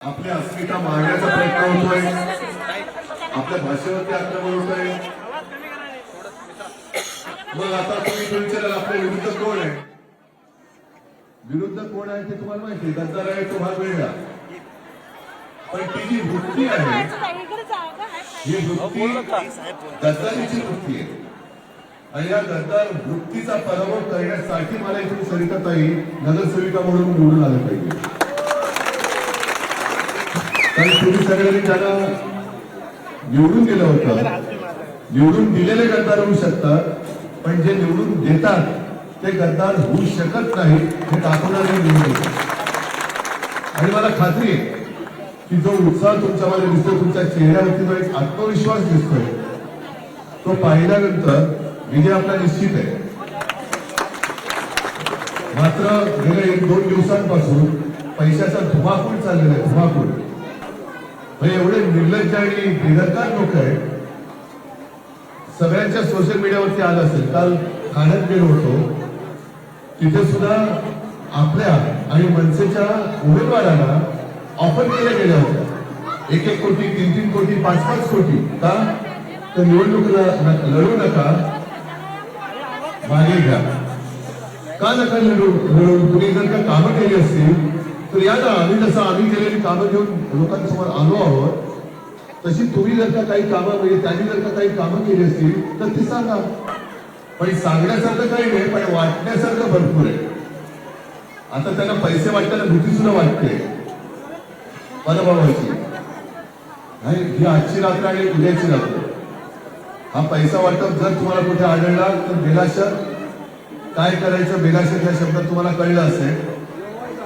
आपली अस्मिता मारण्याचा प्रयत्न होतोय, आपल्या भाषेवरती आक्रमण होतोय. मग आता तुम्ही विचाराल आपल्या विरुद्ध कोण आहे? विरुद्ध कोण आहे ते तुम्हाला माहिती. गद्दार आहे तो भाग वेगळा, पण ती जी वृत्ती आहे ही वृत्ती गद्दारीची वृत्ती आहे. आणि या गद्दार वृत्तीचा पराभव करण्यासाठी मला इथून सरिताताई नगरसेविका म्हणून निवडून आलं पाहिजे. कारण तुम्ही सगळ्यांनी ज्याला निवडून दिलं होतं, निवडून दिलेले गद्दार होऊ शकतात, पण जे निवडून देतात ते गद्दार होऊ शकत नाही हे दाखवणारे निवडून. आणि मला खात्री आहे की जो उत्साह तुमच्यामध्ये दिसतोय, तुमच्या चेहऱ्यावरती जो एक आत्मविश्वास दिसतोय, तो पाहिल्यानंतर विजय आपला निश्चित आहे. मात्र गेल्या 1-2 दिवसांपासून पैशाचा धुमाकूळ चाललेला आहे. धुमाकूळ एवढे निर्लज्ज आणि बेदरकार लोक आहेत. सगळ्यांच्या सोशल मीडियावरती आलं असेल. काल ठाण्यात गेलो होतो, तिथे सुद्धा आपल्या आणि मनसेच्या उमेदवारांना ऑफर केल्या गेल्या होत्या. 1-1 कोटी, 3-3 कोटी, 5-5 कोटी. का? तर निवडणूक लढू नका, मागे घ्या. का नका लढून? तुम्ही जर का कामं केली असतील तर या ना, आम्ही केलेली कामं घेऊन लोकांसमोर आलो आहोत, तशी तुम्ही जर का काही कामं, म्हणजे त्यांनी जर का काही कामं केली असतील तर ती सांगा. पण सांगण्यासारखं काही नाही, पण वाटण्यासारखं भरपूर आहे. आता त्यांना पैसे वाटताना भीती सुद्धा वाटते पराभवाची. नाही, ही आजची रात्र आणि उद्याची रात्र. हा पैसा वाटप जर तुम्हाला कुठे आढळला तर बेलाशक काय करायचं, बेलाशक या शब्दात तुम्हाला कळलं असेल.